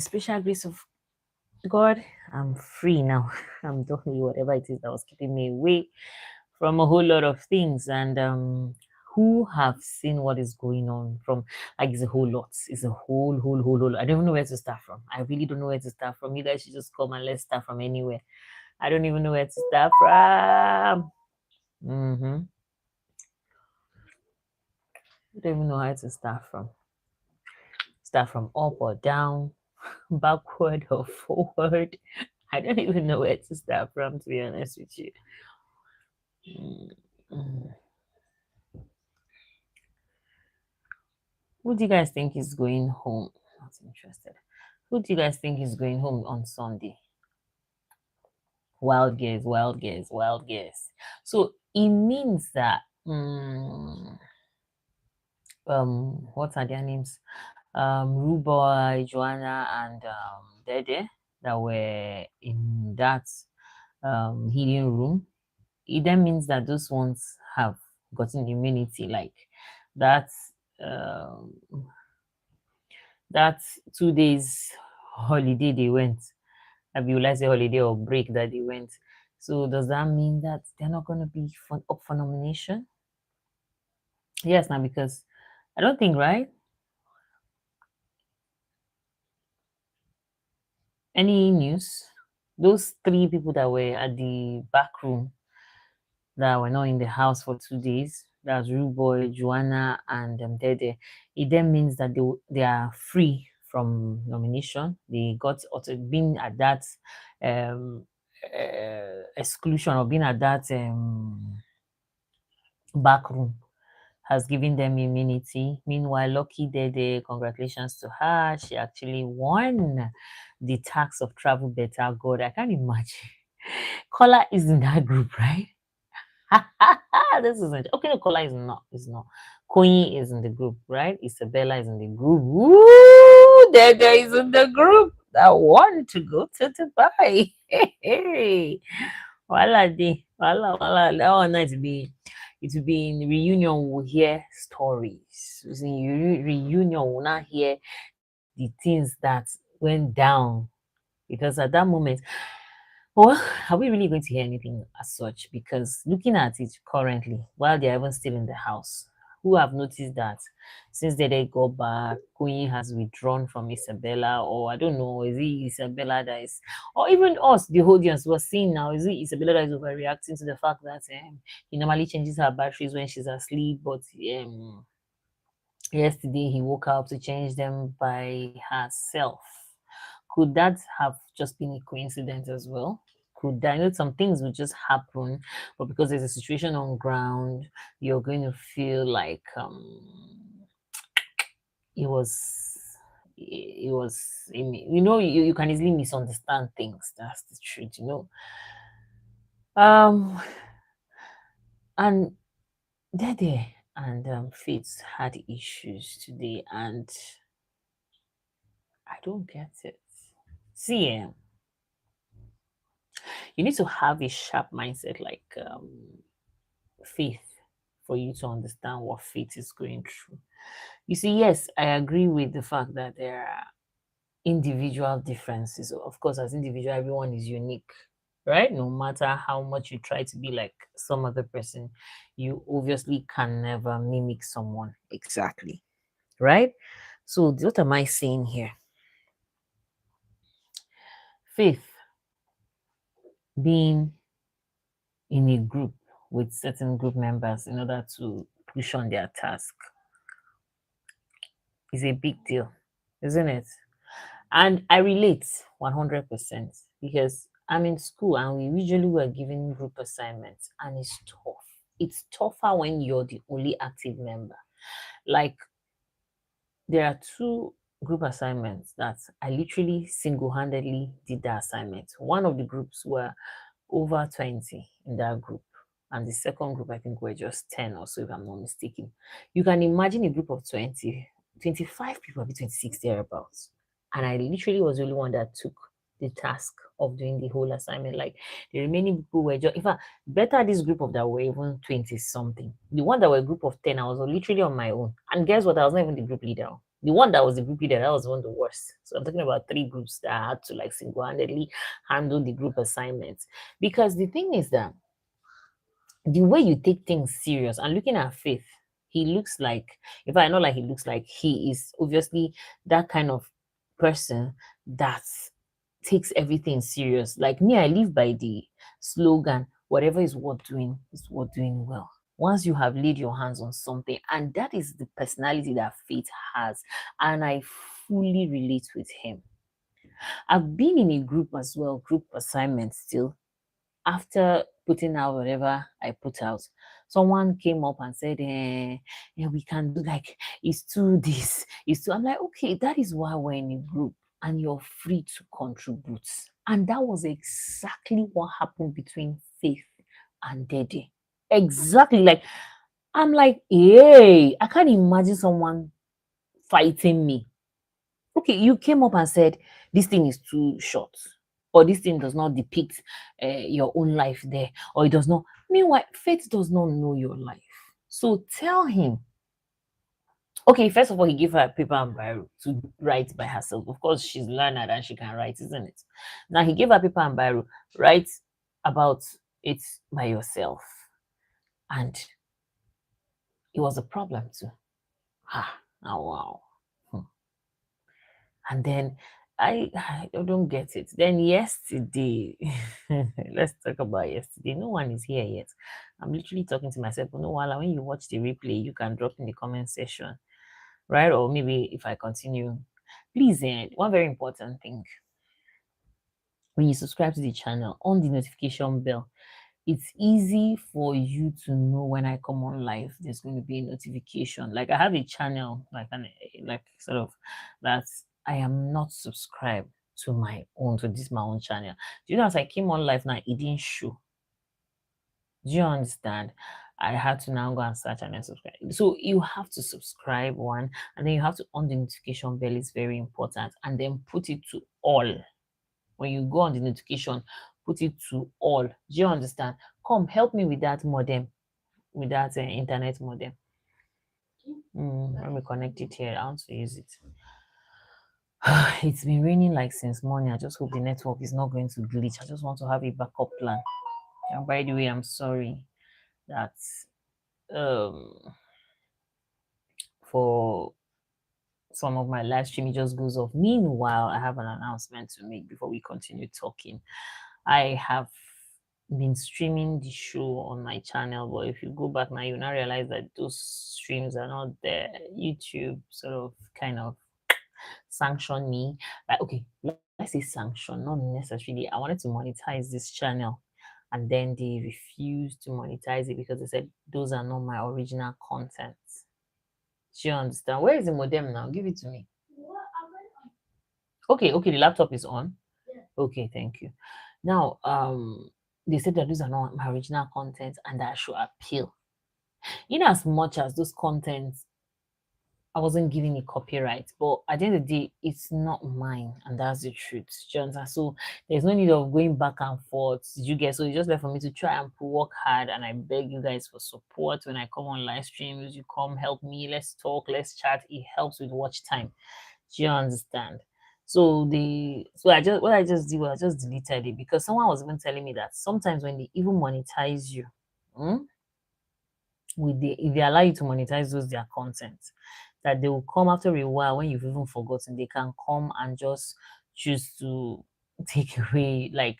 special grace of God, I'm free now. I'm doing whatever it is that was keeping me away from a whole lot of things. And who have seen what is going on from, like, it's a whole lot. It's a whole. I don't even know where to start from. I really don't know where to start from. You guys should just come and let's start from anywhere. I don't even know where to start from. I don't even know how to start from. Start from up or down, backward or forward. I don't even know where to start from, to be honest with you. Mm. Who do you guys think is going home? Not interested. Who do you guys think is going home on Sunday? Wild guess, wild guess, wild guess. So it means that what are their names? Ruboy, Joanna, and Dede that were in that healing room. It then means that those ones have gotten immunity, like that um, that 2 days holiday they went. I mean, let's say holiday or break that they went. So does that mean that they're not going to be up for nomination? Yes, now because I don't think, right? Any news? Those three people that were at the back room that were not in the house for 2 days. That's Ruboy, Joanna, and Dede. It then means that they are free from nomination. They got being at that exclusion or being at that back room has given them immunity. Meanwhile, Lucky Dede, congratulations to her. She actually won the tax of travel better. God, I can't imagine. Kola is in that group, right? This isn't okay. No, Kola is not. Is not. Koyi is in the group, right? Isabella is in the group. Woo! Dede is in the group. That want to go to Dubai. Hey, voila, di, voila. That one night it will be in reunion. We'll hear stories. It's in reunion, we'll not hear the things that went down because at that moment, well, are we really going to hear anything as such? Because looking at it currently, while they're even still in the house, who have noticed that since they go back, Queen has withdrawn from Isabella, or I don't know, is it Isabella that is, or even us, the audience, was seeing now, is it Isabella that is overreacting to the fact that he normally changes her batteries when she's asleep, but yesterday he woke up to change them by herself. Could that have just been a coincidence as well? Could I know some things would just happen, but because there's a situation on ground, you're going to feel like it was you can easily misunderstand things. That's the truth. And Dede and Fitz had issues today, and I don't get it. See, you need to have a sharp mindset like faith for you to understand what faith is going through. You see, yes, I agree with the fact that there are individual differences. Of course, as individual, everyone is unique, right? No matter how much you try to be like some other person, you obviously can never mimic someone exactly, right? So, what am I saying here? Faith being in a group with certain group members in order to push on their task is a big deal, isn't it? And I relate 100% because I'm in school and we usually were given group assignments and it's tough. It's tougher when you're the only active member. Like, there are two group assignments that I literally single handedly did the assignment. One of the groups were over 20 in that group. And the second group, I think, were just 10 or so, if I'm not mistaken. You can imagine a group of 20, 25 people, maybe 26 thereabouts. And I literally was the only one that took the task of doing the whole assignment. Like, the remaining people were just, in fact, better this group of that were even 20 something. The one that were a group of 10, I was literally on my own. And guess what? I was not even the group leader. The one that was the group leader, that was one of the worst. So I'm talking about three groups that I had to like single-handedly handle the group assignments. Because the thing is that the way you take things serious and looking at Faith, he looks like, if I know, like he looks like he is obviously that kind of person that takes everything serious. Like me, I live by the slogan, whatever is worth doing well. Once you have laid your hands on something, and that is the personality that Faith has, and I fully relate with him. I've been in a group as well, group assignments still, after putting out whatever I put out, someone came up and said, yeah, we can do like it's too this, it's too. I'm like, okay, that is why we're in a group and you're free to contribute. And that was exactly what happened between Faith and Dede. Exactly. Like, I'm like, hey, I can't imagine someone fighting me. Okay, you came up and said this thing is too short, or this thing does not depict your own life there, or it does not. Meanwhile, Faith does not know your life. So tell him. Okay, first of all, he gave her a paper and biro to write by herself. Of course, she's learned and she can write, isn't it? Now he gave her paper and biro, write about it by yourself. And it was a problem too. Ah, oh wow. And then I don't get it. Then yesterday, let's talk about yesterday. No one is here yet. I'm literally talking to myself. But no, while when you watch the replay, you can drop in the comment section, right? Or maybe if I continue, please. One very important thing: when you subscribe to the channel, on the notification bell, it's easy for you to know when I come on live. There's going to be a notification. Like I have a channel, like sort of that I am not subscribed to my own to this my own channel. Do you know as I came on live now, it didn't show. Do you understand? I had to now go and search and then subscribe. So you have to subscribe one, and then you have to on the notification bell. Is very important, and then put it to all. When you go on the notification, put it to all. Do you understand? Come help me with that modem, with that internet modem. Let me connect it here. I want to use it. It's been raining like since morning. I just hope the network is not going to glitch. I just want to have a backup plan. And by the way, I'm sorry that um for some of my live stream it just goes off. Meanwhile, I have an announcement to make before we continue talking. I have been streaming the show on my channel, but if you go back now, you now realize that those streams are not there. YouTube sort of kind of sanction me. Like, okay, let's say sanction, not necessarily. I wanted to monetize this channel, and then they refused to monetize it because they said those are not my original content. Do you understand? Where is the modem now? Give it to me. Okay, the laptop is on. Okay, thank you. Now, they said that those are not my original content and that I should appeal. In as much as those contents, I wasn't giving it copyright, but at the end of the day, it's not mine, and that's the truth. Do you understand? So there's no need of going back and forth. Did you get? So it's just left for me to try and work hard, and I beg you guys for support when I come on live streams. You come help me. Let's talk. Let's chat. It helps with watch time. Do you understand? So I just did was I just deleted it because someone was even telling me that sometimes when they even monetize you, if they allow you to monetize those their content, that they will come after a while when you've even forgotten, they can come and just choose to take away, like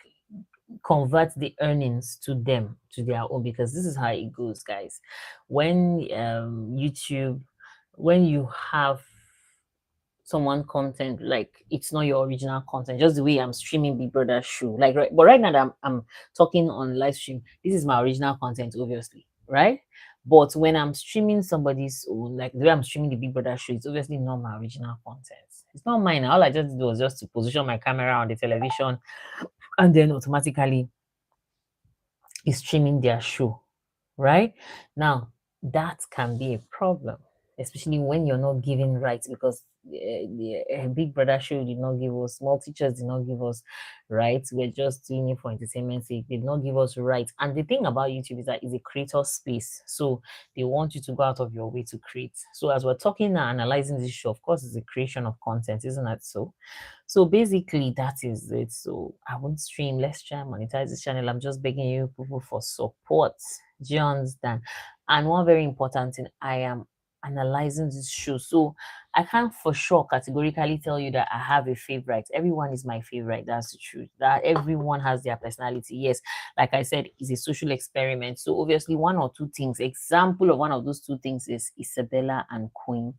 convert the earnings to them, to their own, because this is how it goes, guys. When YouTube, when you have someone content, like it's not your original content, just the way I'm streaming Big Brother show, like but right now that I'm talking on live stream, this is my original content, obviously, right? But when I'm streaming somebody's own, like the way I'm streaming the Big Brother show, it's obviously not my original content. It's not mine. All I just did was just to position my camera on the television, and then automatically it's streaming their show, right? Now that can be a problem, especially when you're not giving rights, because Big Brother show did not give us, small teachers did not give us rights. We're just doing it for entertainment sake. They did not give us rights. And the thing about YouTube is that it's a creator space. So they want you to go out of your way to create. So as we're talking now, analyzing this show, of course, it's a creation of content, isn't that so? So basically, that is it. So I won't stream. Let's try and monetize this channel. I'm just begging you people for support. Do you understand? And one very important thing, I am analyzing this show. So I can't for sure categorically tell you that I have a favorite. Everyone is my favorite. That's the truth. That everyone has their personality. Yes, like I said, it's a social experiment. So obviously, one or two things. Example of one of those two things is Isabella and Queen.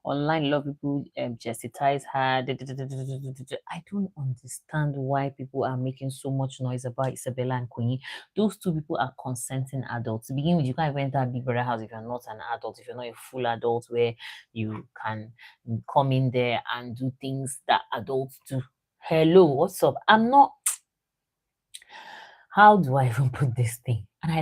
Online, a lot of people chastise her. I don't understand why people are making so much noise about Isabella and Queen. Those two people are consenting adults. To begin with, you can't even enter a Big Brother house if you're not an adult, if you're not a full adult where you can come in there and do things that adults do. Hello, what's up? I'm not, how do I even put this thing? And I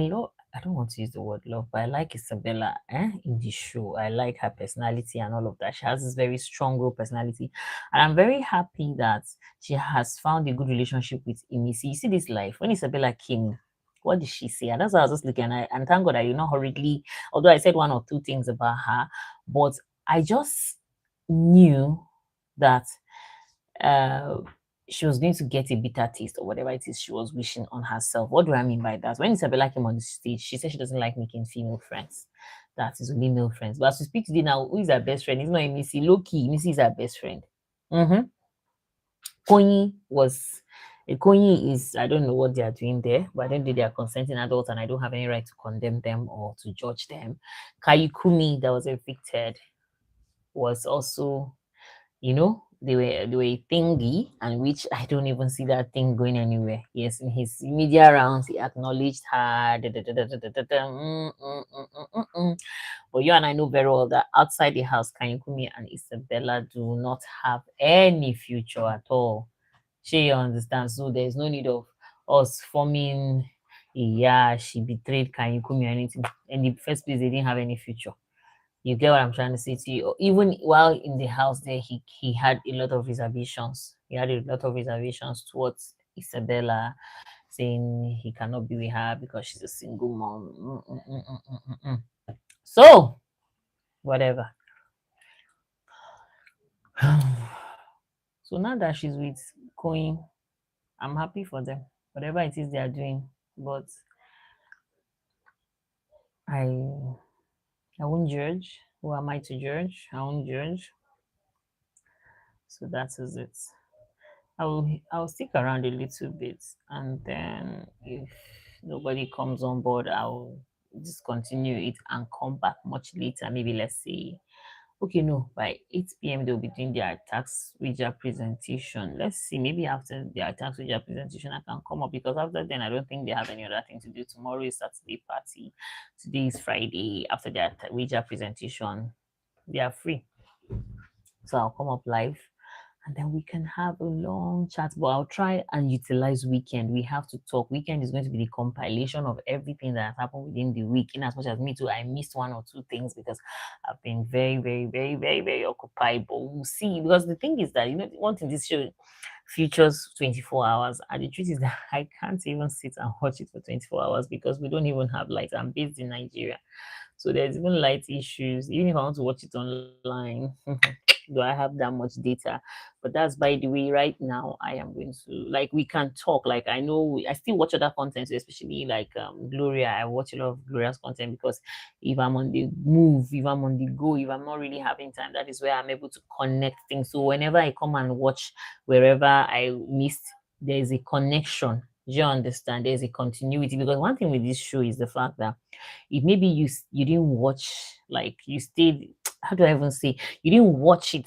don't want to use the word love, but I like Isabella in the show. I like her personality and all of that. She has this very strong will personality. And I'm very happy that she has found a good relationship with Imisi. You see this life, when Isabella came, what did she say? And that's what I was just looking at. And thank God I did not hurriedly, although I said one or two things about her, but I just knew that uh, she was going to get a bitter taste or whatever it is she was wishing on herself. What do I mean by that? When Isabella came on the stage, she said she doesn't like making female friends. That is only male friends. But as we speak today now, who is her best friend? It's not a Missy. Low key, Missy is her best friend. Mm-hmm. Konyi was Konyi is, I don't know what they are doing there, but I don't think they are consenting adults and I don't have any right to condemn them or to judge them. Kayukumi that was evicted was also, they were a thingy, and which I don't even see that thing going anywhere. Yes, in his media rounds, he acknowledged her. But you and I know very well that outside the house, Kanyikumi and Isabella do not have any future at all. She understands. So there's no need of us forming, yeah, she betrayed Kanyikumi or anything. In the first place, they didn't have any future. You get what I'm trying to say to you? Even while in the house there, he had a lot of reservations. He had a lot of reservations towards Isabella, saying he cannot be with her because she's a single mom. So, whatever. So now that she's with Coin, I'm happy for them. Whatever it is they are doing. But I I won't judge. Who am I to judge? I won't judge. So that is it. I'll stick around a little bit, and then if nobody comes on board, I'll discontinue it and come back much later. Maybe let's say, okay, no, by 8 p.m. they'll be doing their tax wager presentation. Let's see, maybe after their tax wager presentation, I can come up because after then I don't think they have any other thing to do. Tomorrow is Saturday party. Today is Friday. After their wager presentation, they are free. So I'll come up live and then we can have a long chat. But I'll try and utilize weekend. We have to talk. Weekend is going to be the compilation of everything that has happened within the week. In as much as me too, I missed one or two things because I've been very, very, very, very, very occupied. But we'll see. Because the thing is that one thing this show features 24 hours, and the truth is that I can't even sit and watch it for 24 hours because we don't even have light. I'm based in Nigeria. So there's even light issues. Even if I want to watch it online, do I have that much data? But that's by the way, right now I am going to, like, we can talk. Like, I know I still watch other content, so especially like Gloria. I watch a lot of Gloria's content because if I'm on the move, if I'm on the go, if I'm not really having time, that is where I'm able to connect things. So whenever I come and watch wherever I missed, there is a connection. Do you understand? There's a continuity, because one thing with this show is the fact that if maybe you didn't watch, like you stayed, how do I even say, you didn't watch it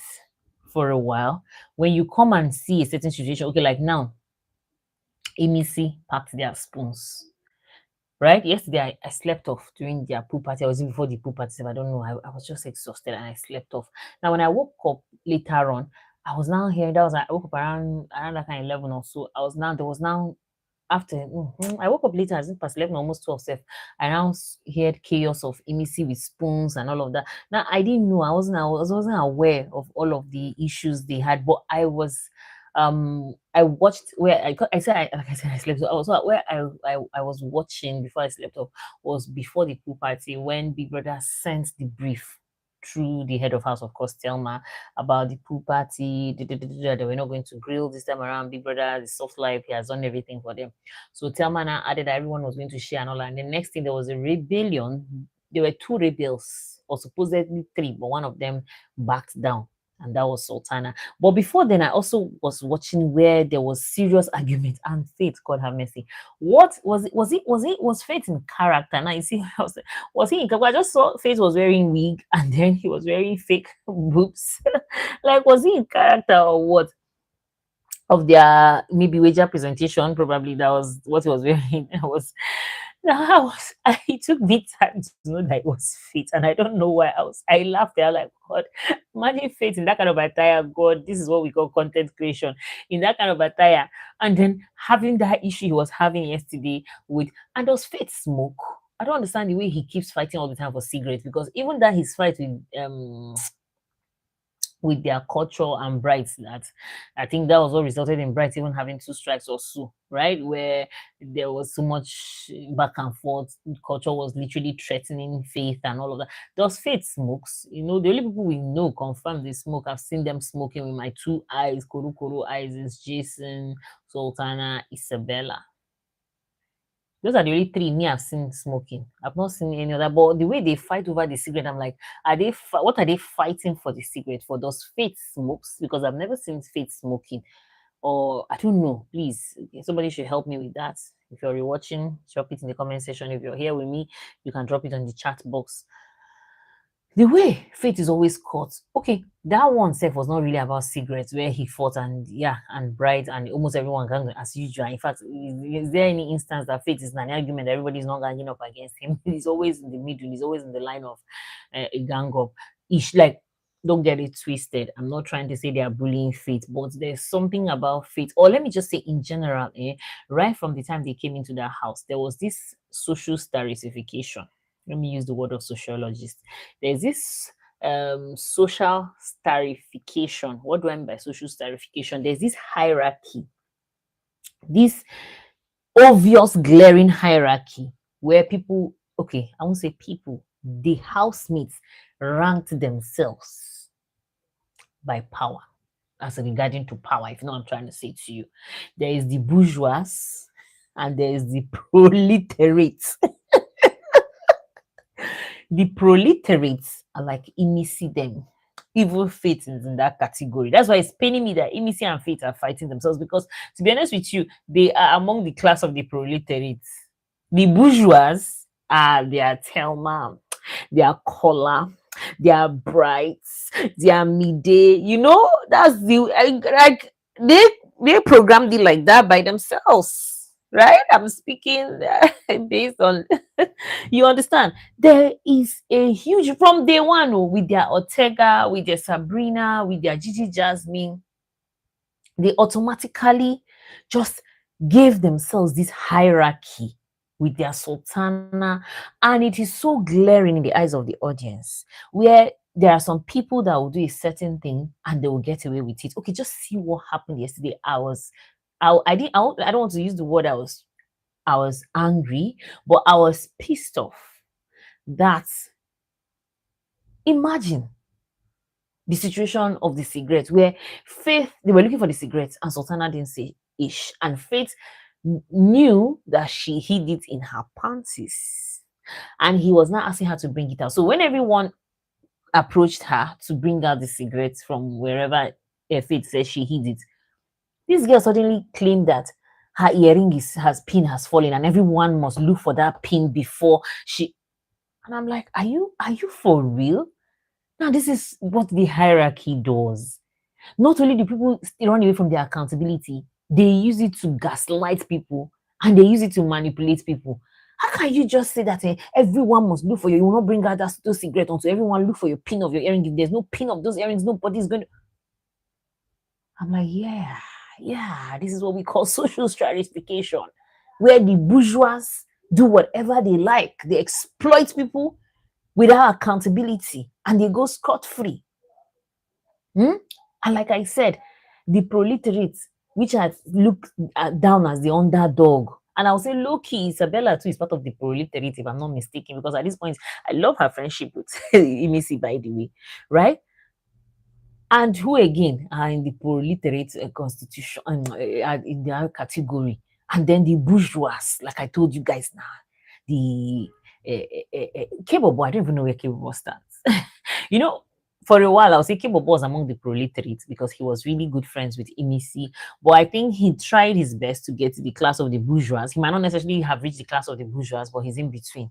for a while, when you come and see a certain situation, okay, like now Amy packed their spoons, right? Yesterday I slept off during their pool party. I was in before the pool party, so I don't know, I was just exhausted and I slept off. Now when I woke up later on, I was now hearing, that was, I woke up around that kind of 11 or so. I was now, there was now after I woke up later, as if past 11, almost 12 self. I now heard chaos of Emisi with spoons and all of that. Now I didn't know, I wasn't aware of all of the issues they had, but I watched where I said like I said I slept. So I was where I was watching before I slept off was before the pool party when Big Brother sent the brief through the head of house, of course, Telma, about the pool party. They were not going to grill this time around. Big Brother, the soft life, he has done everything for them. So Telma now added that everyone was going to share and all that. And the next thing, there was a rebellion. There were two rebels, or supposedly three, but one of them backed down, and that was Sultana. But before then, I also was watching where there was serious argument and Faith, God have mercy. What was it? Was Faith in character? Now you see, was he in character? I just saw Faith was wearing wig and then he was wearing fake boobs. Like, was he in character or what? Of their maybe wager presentation, probably that was what he was wearing. It took me time to know that it was fit, and I don't know why I laughed there like, God, imagine fit in that kind of attire. God, this is what we call content creation in that kind of attire, and then having that issue he was having yesterday with, and does Faith smoke? I don't understand the way he keeps fighting all the time for cigarettes, because even that his fight with their culture and Bright, that I think that was what resulted in Bright even having two strikes or so, right? Where there was so much back and forth. Culture was literally threatening Faith and all of that. Does Faith smokes? You know, the only people we know confirm they smoke. I've seen them smoking with my two eyes, Kuru Kuru eyes, is Jason, Sultana, Isabella. Those are the only three me I've seen smoking. I've not seen any other. But the way they fight over the cigarette, I'm like, what are they fighting for the cigarette for? Those Faith smokes? Because I've never seen Faith smoking. Or I don't know. Please, somebody should help me with that. If you're rewatching, drop it in the comment section. If you're here with me, you can drop it on the chat box. The way Faith is always caught. Okay, that one self was not really about cigarettes, where he fought and yeah, and Bright and almost everyone gang as usual. In fact, is there any instance that Faith is in an argument that everybody's not ganging up against him? He's always in the middle. He's always in the line of a gang up. Ish, like, don't get it twisted. I'm not trying to say they are bullying Faith, but there's something about Faith, or let me just say in general, right from the time they came into that house, there was this social stratification. Let me use the word of sociologist. There's this social stratification. What do I mean by social stratification? There's this hierarchy, this obvious glaring hierarchy where people, okay, I won't say people, the housemates ranked themselves by power, as regarding to power, if you know what I'm trying to say to you. There is the bourgeois and there is the proletariat. The proletariats are like Imisi them. Evil Faith is in that category. That's why it's paining me that Imisi and Faith are fighting themselves, because, to be honest with you, they are among the class of the proletariats. The bourgeois are their Telma, their Collar, their Brights, their Midday. You know, that's the like they programmed it like that by themselves, right? I'm speaking based on you understand. There is a huge from day one, with their Ortega, with their Sabrina, with their Gigi Jasmine, they automatically just gave themselves this hierarchy with their sultana, and it is so glaring in the eyes of the audience, where there are some people that will do a certain thing and they will get away with it. Okay, just see what happened yesterday. I didn't I don't want to use the word I was angry, but I was pissed off that, imagine the situation of the cigarette where Faith, they were looking for the cigarette and Sultana didn't say ish, and Faith knew that she hid it in her panties, and he was not asking her to bring it out. So when everyone approached her to bring out the cigarette from wherever Faith says she hid it, this girl suddenly claimed that her earring has pin has fallen and everyone must look for that pin before she. And I'm like, are you for real? Now this is what the hierarchy does. Not only do people run away from their accountability, they use it to gaslight people and they use it to manipulate people. How can you just say that everyone must look for you? You will not bring out those cigarette until everyone look for your pin of your earring. If there's no pin of those earrings, nobody's going to. I'm like, yeah, this is what we call social stratification. where the bourgeois do whatever they like. They exploit people without accountability and they go scot free. Hmm? And like I said, the proletariat, which I look down as the underdog, and I'll say low key, Isabella too is part of the proletariat, if I'm not mistaken, because at this point, I love her friendship with Imisi, by the way, right? And who again are in the proliterate constitution in their category, and then the bourgeois, like I told you guys now, the Kebobo, I don't even know where Kebobo stands. you know, for a while, I'll say Kebobo was among the proletariat because he was really good friends with Imisi. But I think he tried his best to get to the class of the bourgeois. He might not necessarily have reached the class of the bourgeois, but he's in between.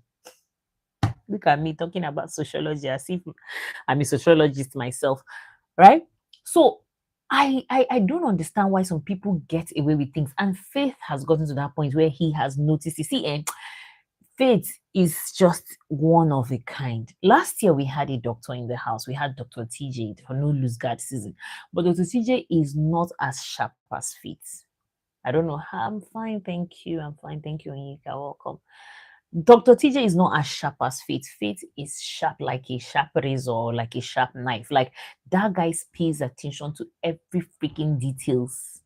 Look at me talking about sociology as if I'm a sociologist myself, right? So I don't understand why some people get away with things, and Faith has gotten to that point where he has noticed. You see, Faith is just one of a kind. Last year we had a doctor in the house. We had Dr. TJ for no loose guard season, but Dr. TJ is not as sharp as Faith. I don't know. I'm fine, thank you. I'm fine, thank you. Onyeka, welcome. Dr. TJ is not as sharp as Faith. Faith is sharp like a sharp razor, or like a sharp knife. Like that guy pays attention to every freaking details.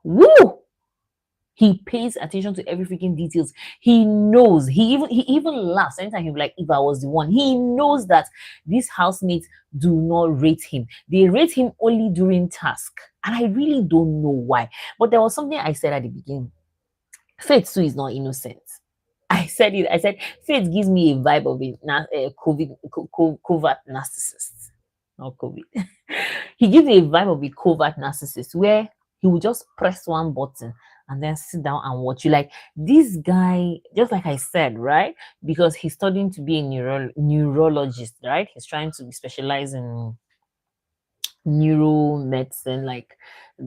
Woo! He pays attention to every freaking details. He knows. He even laughs anytime he's like, if I was the one. He knows that these housemates do not rate him. They rate him only during task. And I really don't know why. But there was something I said at the beginning. Faith too is not innocent. I said it. I said Faith gives me a vibe of a covert narcissist, not COVID. He gives me a vibe of a covert narcissist where he will just press one button and then sit down and watch you. Like this guy, just like I said, right? Because he's studying to be a neurologist, right? He's trying to specialize in neuromedicine, like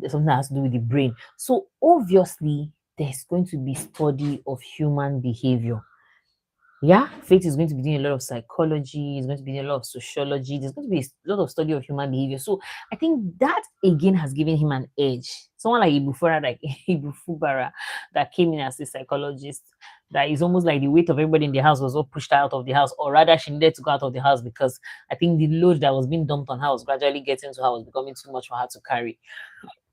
something that has to do with the brain. So obviously, there's going to be study of human behavior. Yeah, Faith is going to be doing a lot of psychology, it's going to be doing a lot of sociology, there's going to be a lot of study of human behavior. So I think that again has given him an edge. Someone like Ibufara, like Ibufubara, that came in as a psychologist, that is almost like the weight of everybody in the house was all pushed out of the house, or rather, she needed to go out of the house because I think the load that was being dumped on her was gradually getting to her, was becoming too much for her to carry.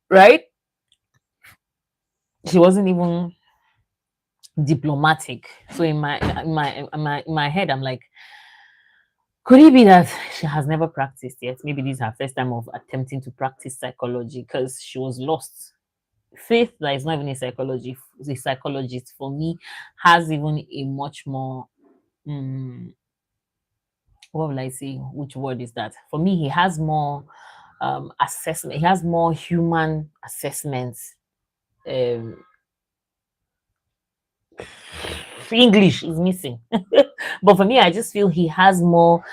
Right? She wasn't even diplomatic. So in my head, I'm like, could it be that she has never practiced yet? Maybe this is her first time of attempting to practice psychology because she was lost. Faith, that is not even a psychologist for me, has even a much more what will I say? Which word is that? For me, he has more assessment. He has more human assessments. Um, English is missing. But for me, I just feel he has more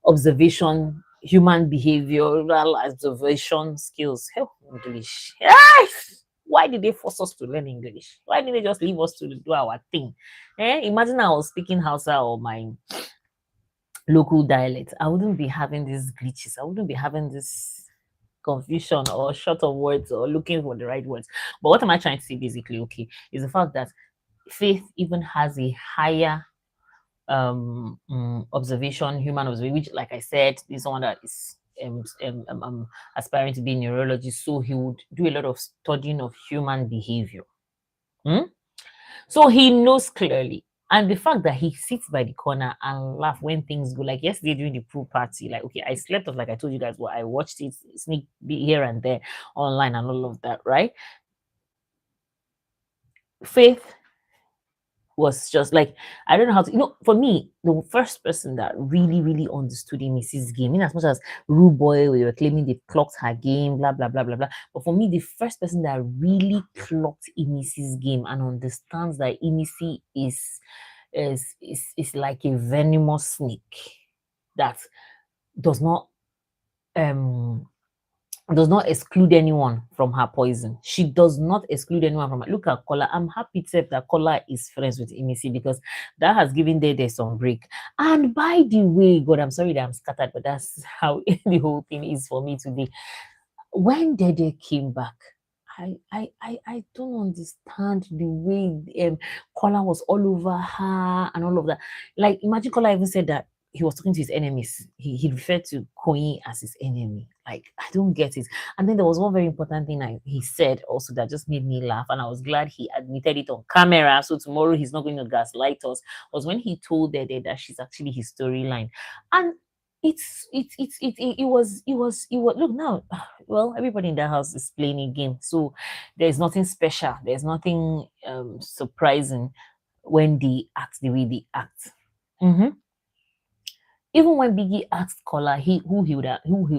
observation, human behavioral observation skills. Hell, English. Yes! Why did they force us to learn English? Why didn't they just leave us to do our thing? Imagine I was speaking Hausa or my local dialect. I wouldn't be having these glitches. I wouldn't be having this confusion or short of words or looking for the right words. But what am I trying to say basically, okay, is the fact that Faith even has a higher observation, human observation, which, like I said, is someone that is aspiring to be a neurologist. So he would do a lot of studying of human behavior. Hmm? So he knows clearly. And the fact that he sits by the corner and laugh when things go, like yesterday during the pool party, like, okay, I slept off, like I told you guys, but I watched it sneak here and there online and all of that, right? Faith was just like, I don't know how to, for me, the first person that really, really understood Mrs. game, in as much as Rude Boy, we were claiming they clocked her game, blah, blah, blah, blah, blah. But for me, the first person that really clocked Mrs. game and understands that Emisi is like a venomous snake that does not um does not exclude anyone from her poison. She does not exclude anyone from her. Look at Kola. I'm happy to say that Kola is friends with Imisi because that has given Dede some break. And by the way, God, I'm sorry that I'm scattered, but that's how the whole thing is for me today. When Dede came back, I don't understand the way Kola was all over her and all of that. Like, imagine Kola even said that he was talking to his enemies. He referred to Koyi as his enemy. Like, I don't get it. And then there was one very important thing he said also that just made me laugh, and I was glad he admitted it on camera. So tomorrow he's not going to gaslight us. Was when he told Dede that she's actually his storyline, and it was look now. Well, everybody in that house is playing a game, so there's nothing special, there's nothing surprising when they act the way they act. Hmm. Even when Biggie asked Kola who he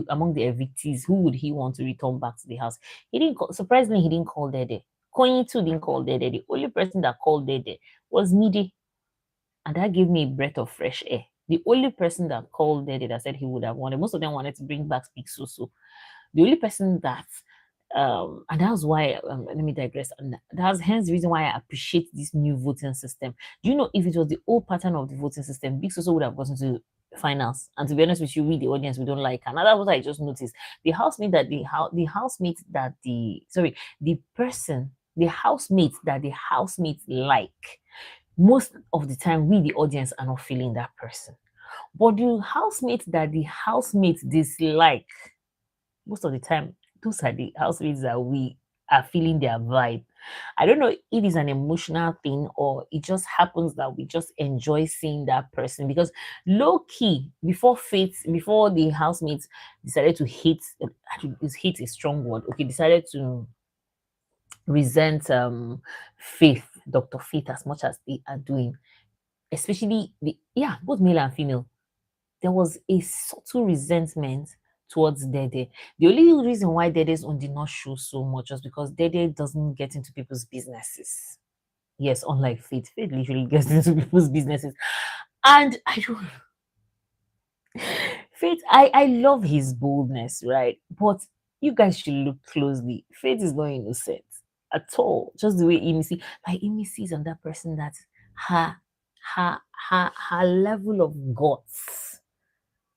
among the evictees, who would he want to return back to the house, he didn't call, surprisingly he didn't call Dede. Koyi too didn't call Dede. The only person that called Dede was Mide, and that gave me a breath of fresh air. The only person that called Dede that said he would have wanted, most of them wanted to bring back Speak So. The only person that and that's why let me digress. And that's hence the reason why I appreciate this new voting system. Do you know, if it was the old pattern of the voting system, Big Soso would have gotten to finals. And to be honest with you, we the audience, we don't like her. And that's what I just noticed. The housemate that the housemate that the sorry the person the housemate that the housemate like, most of the time we the audience are not feeling that person. But the housemate that the housemate dislike, most of the time, those are the housemates that we are feeling their vibe. I don't know if it's an emotional thing or it just happens that we just enjoy seeing that person, because low key, before the housemates decided to hate, is hate a strong word, okay, decided to resent Faith, Dr. Faith, as much as they are doing, especially both male and female, there was a subtle resentment towards Dede. The only reason why Dede's own did not show so much was because Dede doesn't get into people's businesses. Yes, unlike Faith, Faith literally gets into people's businesses. And I don't Faith, I love his boldness, right? But you guys should look closely. Faith is not innocent at all. Just the way Amy see, like Amy sees on that person that her her level of guts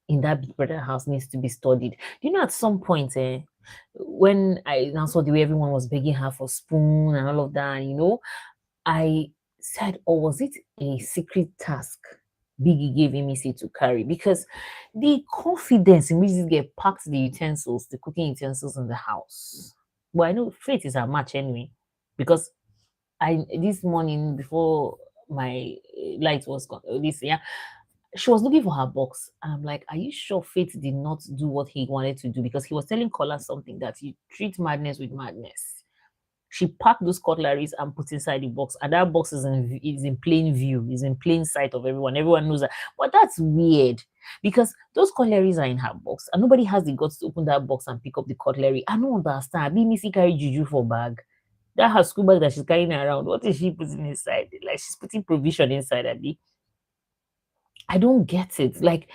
in that Big Brother house needs to be studied. Do you know, at some point, when I now saw the way everyone was begging her for spoon and all of that, I said, or was it a secret task Biggie gave Emisi to carry? Because the confidence in which this girl packed the utensils, the cooking utensils in the house. But I know Faith is her match anyway, because I this morning before my light was gone, this yeah, she was looking for her box. And I'm like, are you sure Faith did not do what he wanted to do? Because he was telling Kola something that you treat madness with madness. She packed those cutleries and put inside the box, and that box is in plain view, is in plain sight of everyone. Everyone knows that. But that's weird, because those cutleries are in her box, and nobody has the guts to open that box and pick up the cutlery. I don't understand. Be Missy carry juju for bag. That her school bag that she's carrying around. What is she putting inside? Like, she's putting provision inside, Abby. I don't get it. Like,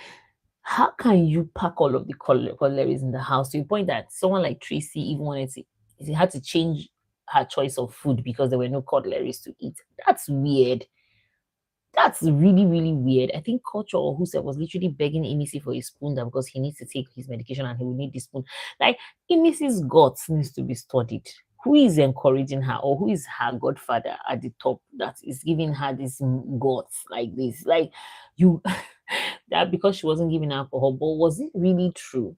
how can you pack all of the cutleries in the house to the point that someone like Tracy even wanted to, she had to change her choice of food because there were no cutleries to eat? That's weird. That's really, really weird. I think Culture or who said was literally begging Emisi for a spoon, that because he needs to take his medication and he will need the spoon. Like, Emisi's guts needs to be studied. Who is encouraging her, or who is her godfather at the top that is giving her this guts like this? Like, you that because she wasn't giving alcohol, but was it really true?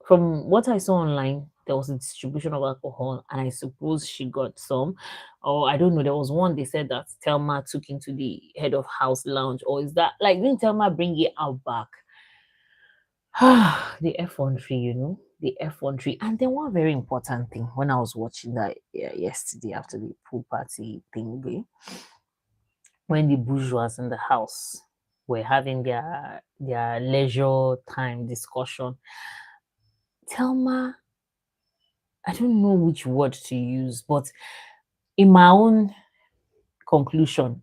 From what I saw online, there was a distribution of alcohol, and I suppose she got some. Or I don't know, there was one they said that Telma took into the head of house lounge. Or is that like, didn't Telma bring it out back? The F13, the F13. And then one very important thing when I was watching that yesterday after the pool party thing, when the bourgeois in the house were having their leisure time discussion, Telma, I don't know which word to use, but in my own conclusion,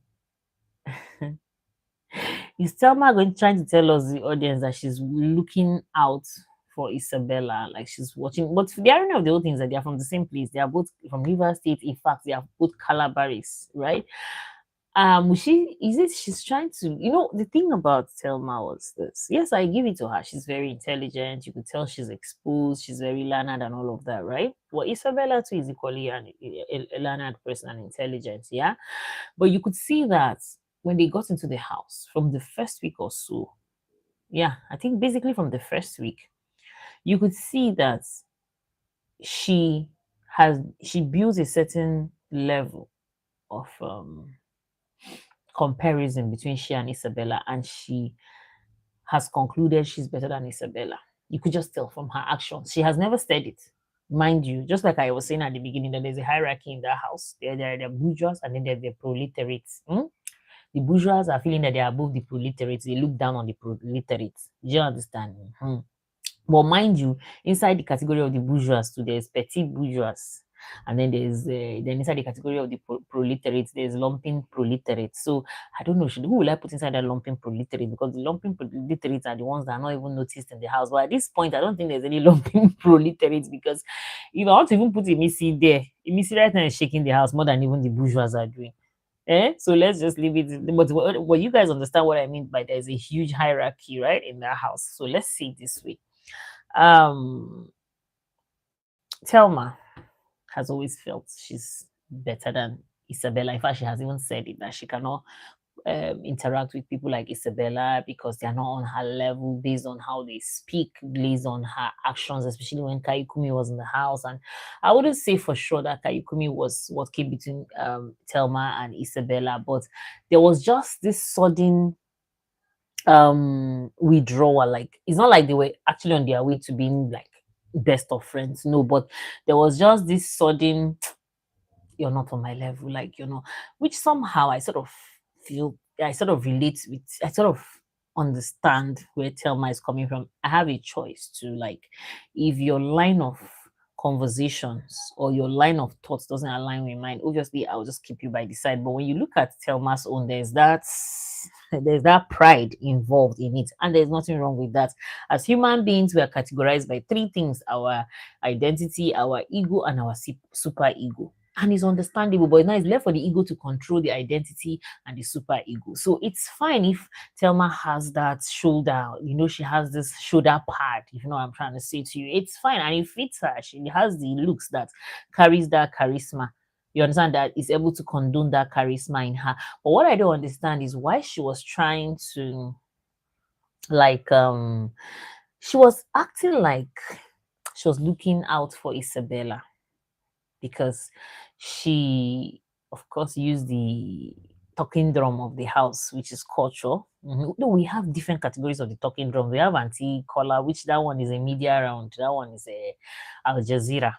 is Thelma going trying to tell us, the audience, that she's looking out for Isabella, like she's watching? But the irony of the whole thing is that they are from the same place. They are both from River State. In fact, they are both Calabaris, right? she is it she's trying to, the thing about Thelma was this. Yes, I give it to her. She's very intelligent. You could tell she's exposed, she's very learned and all of that, right? Well, Isabella too is equally a learned person and intelligent, yeah. But you could see that when they got into the house from the first week or so, yeah, I think basically from the first week, you could see that she she builds a certain level of comparison between she and Isabella, and she has concluded she's better than Isabella. You could just tell from her actions. She has never said it. Mind you, just like I was saying at the beginning, that there's a hierarchy in that house. There are the bourgeois and then there are the proletariats. The bourgeois are feeling that they are above the proletariats. They look down on the proletariats. Do you understand? But mind you, inside the category of the bourgeois, too, there's petit bourgeois, and then there's then inside the category of the proletariat, there's lumping proletariat. So I don't know, who will I put inside that lumping proletariat? Because the lumping proletariats are the ones that are not even noticed in the house. But at this point, I don't think there's any lumping proletariats, because if I want to even put Emisi there, Emisi right now is shaking the house more than even the bourgeois are doing. So let's just leave it. But you guys understand what I mean by there's a huge hierarchy, right, in that house. So let's see it this way. Thelma has always felt she's better than Isabella. In fact, she has even said it that she cannot interact with people like Isabella because they are not on her level based on how they speak, based on her actions, especially when Kaikumi was in the house. And I wouldn't say for sure that Kaikumi was what came between Thelma and Isabella, but there was just this sudden withdrawal. Like, it's not like they were actually on their way to being like best of friends, no, but there was just this sudden, you're not on my level, like, which somehow I sort of feel, I sort of relate with, I sort of understand where Telma is coming from. I have a choice to, like, if your line of conversations or your line of thoughts doesn't align with mine, obviously I'll just keep you by the side. But when you look at Telma's own, there's that pride involved in it, and there's nothing wrong with that. As human beings, we are categorized by three things: our identity, our ego, and our super ego. And it's understandable, but now it's left for the ego to control the identity and the super ego. So it's fine if Thelma has that shoulder, she has this shoulder pad, if you know what I'm trying to say to you. It's fine, and it fits her. She has the looks that carries that charisma. You understand, that is able to condone that charisma in her. But what I don't understand is why she was trying to, like, she was acting like she was looking out for Isabella, because she, of course, used the talking drum of the house, which is culture. No, we have different categories of the talking drum. We have anti-color, which that one is a media round. That one is a Al Jazeera,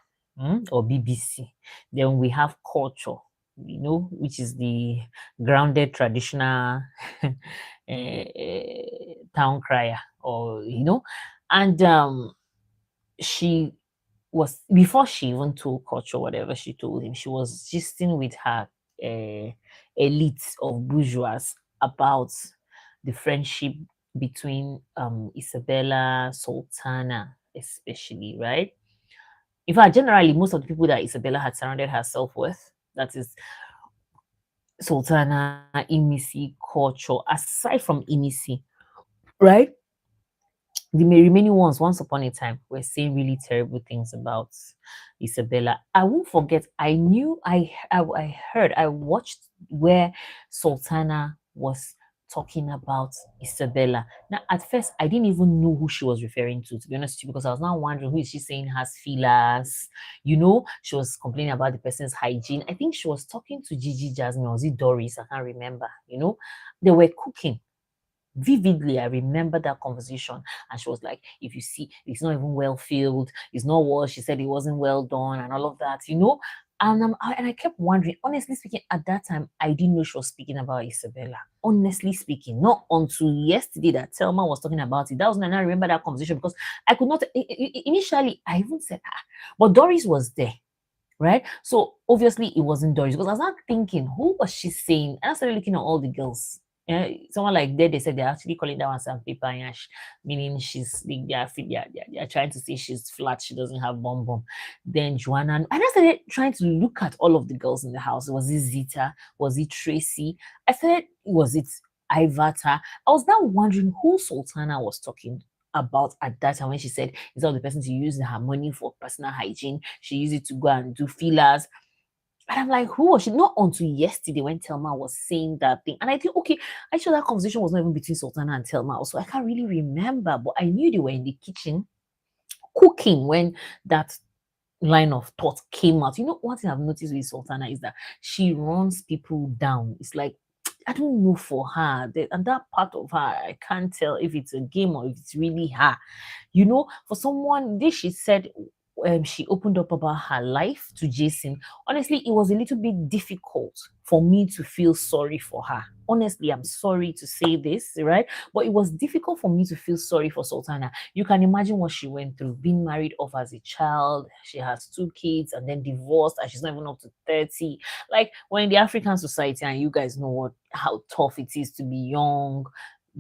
or BBC. Then we have culture, which is the grounded traditional town crier, or and she was, before she even told Koch or whatever she told him, she was gisting with her elite of bourgeois about the friendship between Isabella, Sultana, especially, right? In fact, generally, most of the people that Isabella had surrounded herself with, that is Sultana, Imisi, Kocho, aside from Imisi, right? The remaining ones, once upon a time, were saying really terrible things about Isabella. I won't forget, I knew, I heard, I watched where Sultana was talking about Isabella. Now, at first, I didn't even know who she was referring to be honest with you, because I was now wondering, who is she saying has fillers? She was complaining about the person's hygiene. I think she was talking to Gigi Jasmine, or was it Doris? I can't remember. They were cooking. Vividly, I remember that conversation, and she was like, if you see, it's not even well filled, it's not what she said, it wasn't well done, and all of that. And I kept wondering, honestly speaking, at that time I didn't know she was speaking about Isabella. Honestly speaking, not until yesterday that Thelma was talking about it. That was when I remember that conversation, because I could not initially, I even said, but Doris was there, right? So obviously it wasn't Doris, because I was not thinking, who was she saying? And I started looking at all the girls. Someone like there, they said they're actually calling that one sandpaper yash, meaning they are trying to say she's flat, she doesn't have bum bum. Then Joanna, and I started trying to look at all of the girls in the house. Was it Zita? Was it Tracy? I said, was it Ivata? I was now wondering who Sultana was talking about at that time when she said instead of the person to use her money for personal hygiene, she used it to go and do fillers. And I'm like, who was she? Not until yesterday when Telma was saying that thing. And I think, okay, actually that conversation was not even between Sultana and Telma. Also, I can't really remember, but I knew they were in the kitchen cooking when that line of thought came out. You know, one thing I've noticed with Sultana is that she runs people down. It's like, I don't know for her. And that part of her, I can't tell if it's a game or if it's really her. You know, for someone, this she said she opened up about her life to Jason. Honestly, it was a little bit difficult for me to feel sorry for her. Honestly, I'm sorry to say this, right? But it was difficult for me to feel sorry for Sultana. You can imagine what she went through, being married off as a child. She has two kids and then divorced, and she's not even up to 30. Like, when in the African society, and you guys know how tough it is to be young,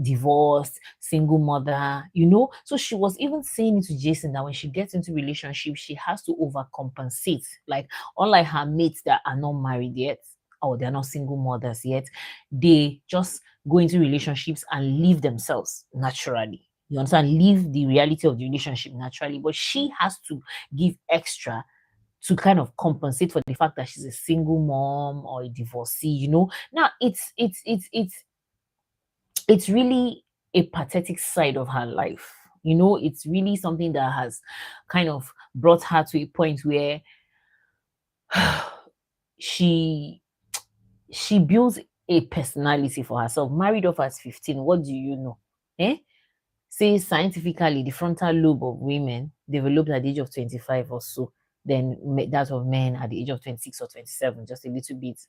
divorced, single mother, you know. So she was even saying it to Jason that when she gets into relationship, she has to overcompensate. Like, unlike her mates that are not married yet, or they're not single mothers yet, they just go into relationships and leave themselves naturally. You understand? Leave the reality of the relationship naturally. But she has to give extra to kind of compensate for the fact that she's a single mom or a divorcee, you know. Now it's really a pathetic side of her life. You know, it's really something that has kind of brought her to a point where she she builds a personality for herself. Married off at 15, what do you know? Eh? Say scientifically, the frontal lobe of women developed at the age of 25 or so, then that of men at the age of 26 or 27, just a little bit,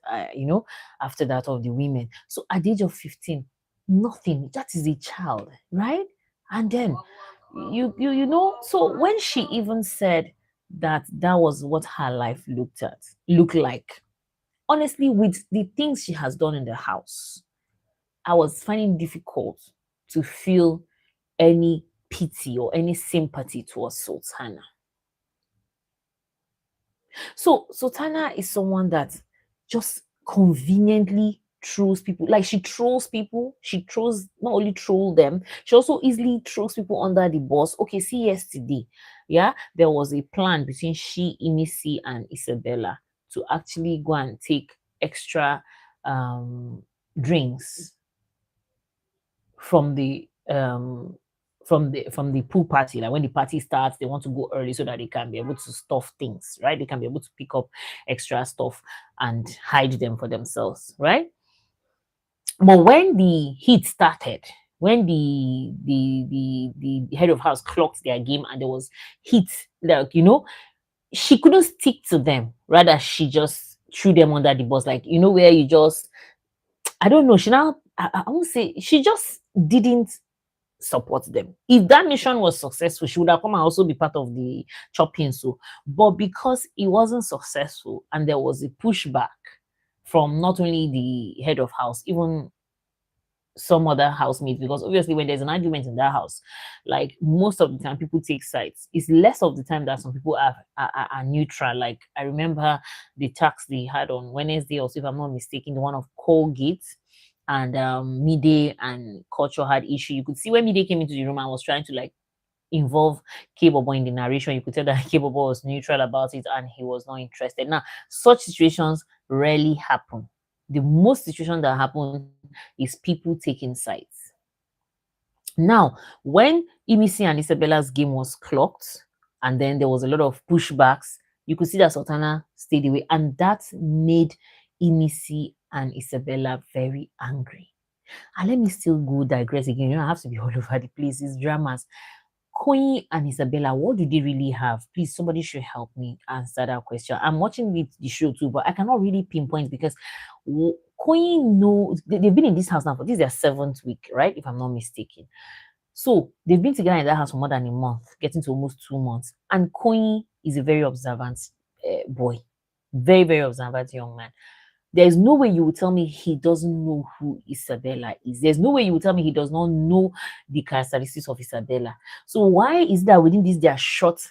after that of the women. So at the age of 15, nothing. That is a child, right? And then so when she even said that was what her life looked like, honestly, with the things she has done in the house, I was finding difficult to feel any pity or any sympathy towards Sultana. So Sultana is someone that just conveniently trolls people. Like, she trolls people. She trolls, not only troll them, she also easily throws people under the bus. Okay, see yesterday, yeah, there was a plan between Imisi and Isabella to actually go and take extra drinks from the pool party. Like, when the party starts, they want to go early so that they can be able to stuff things, right? They can be able to pick up extra stuff and hide them for themselves, right? But when the heat started, when the head of house clocked their game and there was heat, like, she couldn't stick to them. Rather, she just threw them under the bus. Like, where you just, I don't know, she now, I won't say, she just didn't support them. If that mission was successful, she would have come and also be part of the chopping. So, but because it wasn't successful and there was a pushback from not only the head of house, even some other housemates, because obviously when there's an argument in that house, like, most of the time people take sides. It's less of the time that some people are neutral. Like, I remember the tax they had on Wednesday, or so, if I'm not mistaken, the one of Colgate and Midday and Culture had issue. You could see when Midday came into the room and was trying to, like, involve K-Bobo in the narration. You could tell that K-Bobo was neutral about it and he was not interested. Now, such situations rarely happen. The most situation that happen is people taking sides. Now, when Imisi and Isabella's game was clocked, and then there was a lot of pushbacks, you could see that Sultana stayed away, and that made Imisi and Isabella very angry. And let me still go digress again. I have to be all over the place. It's dramas. Queen and Isabella, what do they really have? Please, somebody should help me answer that question. I'm watching the show too, but I cannot really pinpoint because Queen, no, they've been in this house now for this is their 7th week, right? If I'm not mistaken. So they've been together in that house for more than a month, getting to almost 2 months. And Queen is a very observant boy, very, very observant young man. There's no way you will tell me he doesn't know who Isabella is. There's no way you will tell me he does not know the characteristics of Isabella. So why is that within this their short?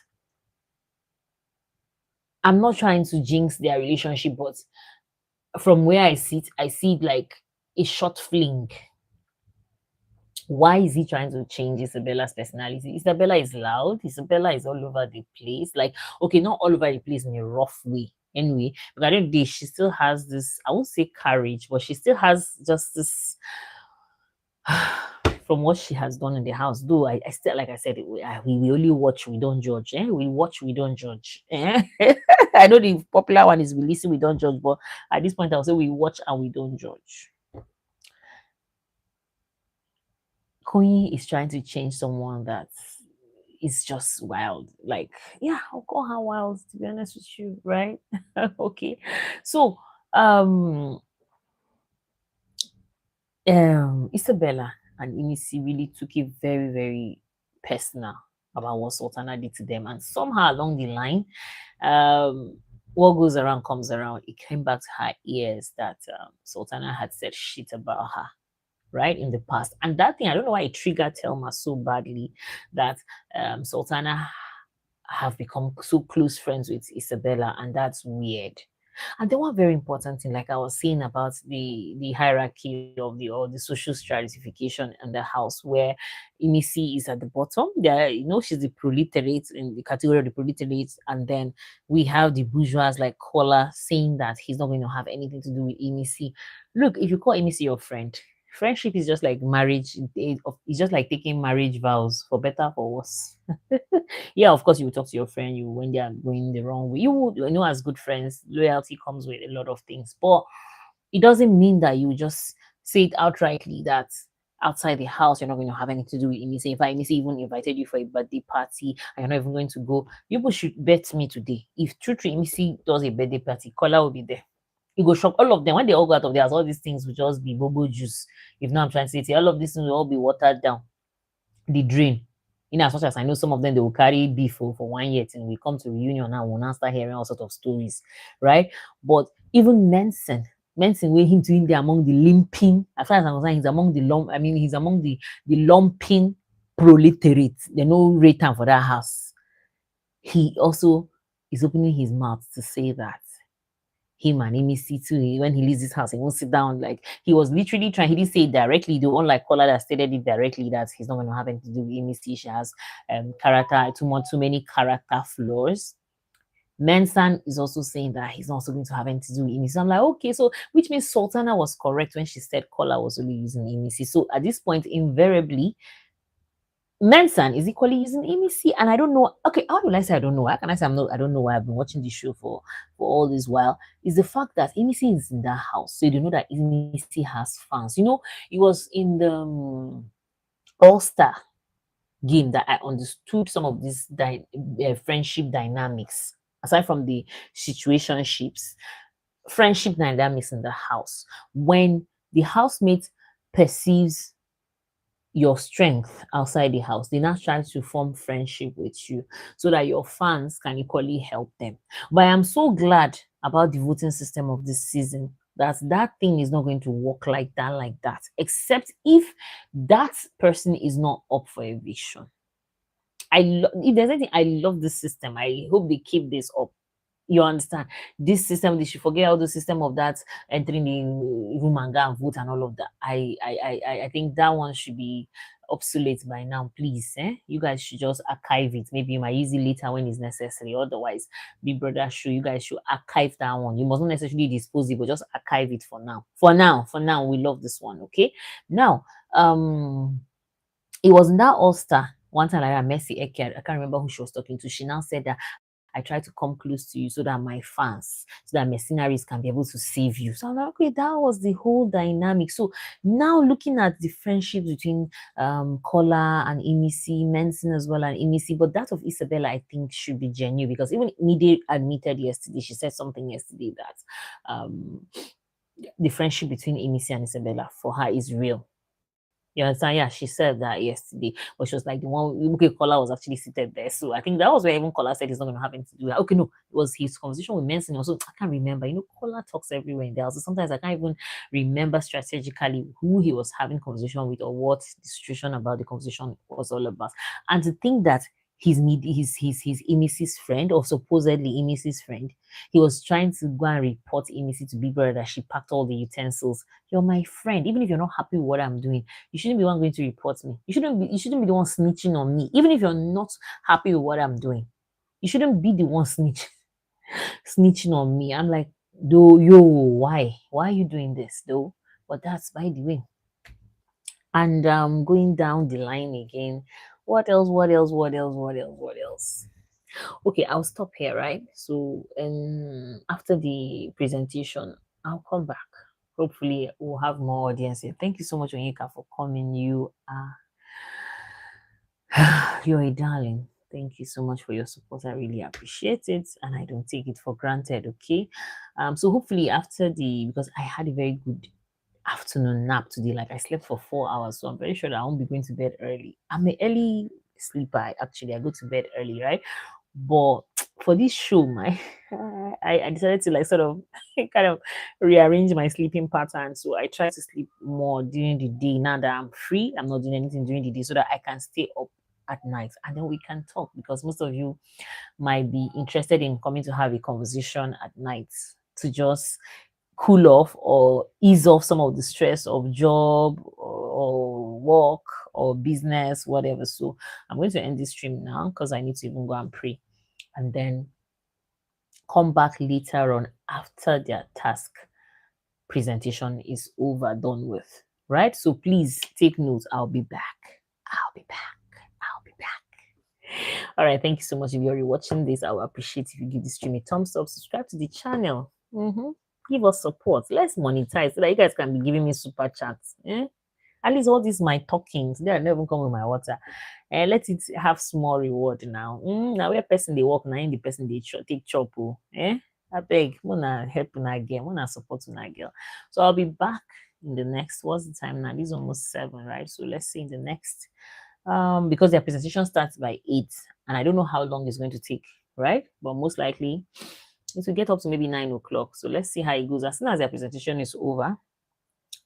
I'm not trying to jinx their relationship, but from where I see it like a short fling. Why is he trying to change Isabella's personality? Isabella is loud. Isabella is all over the place. Like, okay, not all over the place in a rough way. Anyway, but at the end of the day, she still has this, I won't say courage, but she still has just this from what she has done in the house. Though I still, like I said, we only watch, we don't judge. We watch, we don't judge. I know the popular one is we listen, we don't judge, but at this point, I'll say we watch and we don't judge. Queen is trying to change someone that is just wild. Like, yeah, I'll call her wild to be honest with you, right? Okay. So Isabella and Inisi really took it very, very personal about what Sultana did to them. And somehow along the line, what goes around comes around. It came back to her ears that Sultana had said shit about her, right, in the past. And that thing, I don't know why it triggered Telma so badly that Sultana have become so close friends with Isabella, and that's weird. And then one very important thing, like I was saying about the hierarchy of the or the social stratification in the house, where Inisi is at the bottom. There, she's the proletates in the category of the proletates, and then we have the bourgeois like Kola saying that he's not going to have anything to do with Inisi. Look, if you call Inisi your friend, friendship is just like marriage. It's just like taking marriage vows, for better for worse. Yeah, of course you will talk to your friend you when they are going the wrong way. You would, as good friends, loyalty comes with a lot of things, but it doesn't mean that you just say it outrightly that outside the house you're not going to have anything to do with Imisi. If Imisi even invited you for a birthday party and you're not even going to go, people should bet me today. If true Imisi does a birthday party, Kola will be there. It go shock all of them when they all go out of the house. All these things will just be bobo juice. If not, I'm trying to say, all of these things will all be watered down the drain. As much as I know some of them, they will carry beef for 1 year and we come to reunion now, we'll now start hearing all sorts of stories, right? But even Mensen way him to him there among the limping, as far as I'm concerned, he's among he's among the lumping proletariat. They no rate time for that house. He also is opening his mouth to say that him and Emisi too, when he leaves his house, he won't sit down. Like he was literally trying, he didn't say it directly, the one like caller that stated it directly that he's not gonna have anything to do with Emisi. She has character, too many character flaws. Mensan is also saying that he's not also going to have anything to do with Emisi. I'm like, okay, so which means Sultana was correct when she said Kola was only using Emisi. So at this point, invariably, Mensan is equally using MEC, and I don't know. Okay, how do I say I don't know? How can I say I'm not? I don't know why I've been watching this show for all this while. Is the fact that MEC is in that house, so you know that MEC has fans. It was in the All Star game that I understood some of these friendship dynamics. Aside from the situationships, friendship dynamics in the house when the housemate perceives your strength outside the house. They now try to form friendship with you so that your fans can equally help them. But I am so glad about the voting system of this season that thing is not going to work like that, except if that person is not up for eviction. If there's anything, I love this system. I hope they keep this up. You understand? This system, they should forget all the system of that entering the room and go and vote and all of that. I think that one should be obsolete by now, please. You guys should just archive it. Maybe you might use it later when it's necessary. Otherwise, Big Brother show, you guys should archive that one. You must not necessarily dispose it, but just archive it for now. For now, we love this one. Okay. Now, it was in that All Star one time like Messi Eke, I can't remember who she was talking to. She now said that I try to come close to you so that my fans, so that mercenaries can be able to save you. So I'm like, okay, that was the whole dynamic. So now looking at the friendship between Kola and Emisi, Mensen as well and Emisi, but that of Isabella, I think should be genuine because even Mide admitted yesterday, she said something yesterday that the friendship between Emisi and Isabella for her is real. You understand? Yeah, she said that yesterday, but she was like the one. Okay, Kola was actually seated there, so I think that was where even Kola said he's not going to have anything to do that. Okay, no, it was his conversation with Manson. Also, I can't remember. You know, Kola talks everywhere in there. So sometimes I can't even remember strategically who he was having conversation with or what the situation about the conversation was all about. And to think that his Emis's friend, or supposedly Emis's friend, he was trying to go and report Emisi to Big Brother that she packed all the utensils. You're my friend, even if you're not happy with what I'm doing, you shouldn't be the one going to report me. You shouldn't be the one snitching on me, even if you're not happy with what I'm doing. You shouldn't be the one snitching on me. I'm like, though, yo, why are you doing this though? But that's by the way. And going down the line again. What else? What else? What else? What else? What else? Okay, I'll stop here, right? So after the presentation, I'll come back. Hopefully we'll have more audience here. Thank you so much, Onyeka, for coming. You are you're a darling. Thank you so much for your support. I really appreciate it, and I don't take it for granted. Okay, so hopefully after the because I had a very good afternoon nap today. Like I slept for 4 hours, so I'm very sure that I won't be going to bed early. I'm an early sleeper. Actually, I go to bed early, right? But for this show, my I decided to like sort of kind of rearrange my sleeping pattern. So I try to sleep more during the day now that I'm free. I'm not doing anything during the day so that I can stay up at night and then we can talk because most of you might be interested in coming to have a conversation at night to just cool off or ease off some of the stress of job or work or business, whatever. So I'm going to end this stream now because I need to even go and pray and then come back later on after their task presentation is over, done with. Right? So please take note. I'll be back. I'll be back. I'll be back. All right. Thank you so much. If you're watching this, I will appreciate if you give this stream a thumbs up, subscribe to the channel. Give us support. Let's monetize so that you guys can be giving me super chats. At least all this my talking today I never come with my water. Let it have small reward now. Now where person they work now in the person they take chop. I beg, wanna help una again, wanna support una girl. So I'll be back in the next. What's the time now? This is almost 7, right? So let's see in the next. Because their presentation starts by 8, and I don't know how long it's going to take, right? But most likely it will get up to maybe 9 o'clock. So let's see how it goes. As soon as their presentation is over,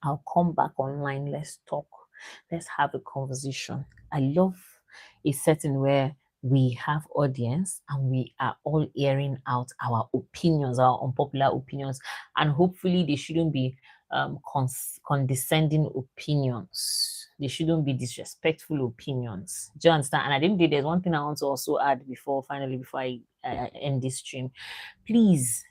I'll come back online. Let's talk. Let's have a conversation. I love a setting where we have audience and we are all airing out our opinions, our unpopular opinions, and hopefully they shouldn't be condescending opinions. They shouldn't be disrespectful opinions. Do you understand? And I didn't do. There's one thing I want to also add before I end this stream. Please,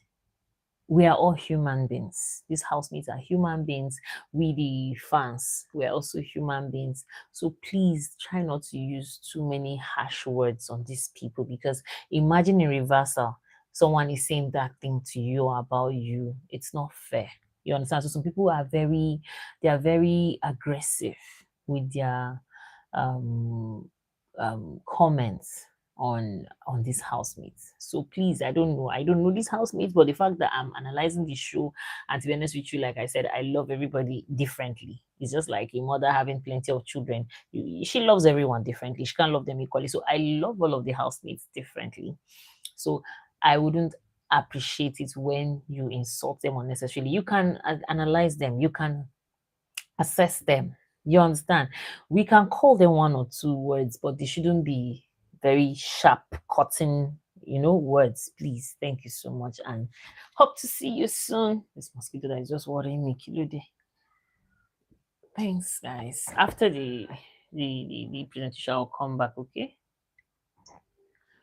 we are all human beings. These housemates are human beings. We, the fans, we're also human beings. So please try not to use too many harsh words on these people because imagine in reversal, someone is saying that thing to you about you. It's not fair. You understand? So some people they are very aggressive with their um, comments on these housemates. So please, I don't know these housemates, but the fact that I'm analyzing the show, and to be honest with you, like I said, I love everybody differently. It's just like a mother having plenty of children. She loves everyone differently. She can't love them equally. So I love all of the housemates differently. So I wouldn't appreciate it when you insult them unnecessarily. You can analyze them. You can assess them. You understand? We can call them one or two words, but they shouldn't be very sharp, cutting, words. Please. Thank you so much. And hope to see you soon. This mosquito that is just worrying me. Kilo day. Thanks, guys. After the presentation, I'll come back, okay?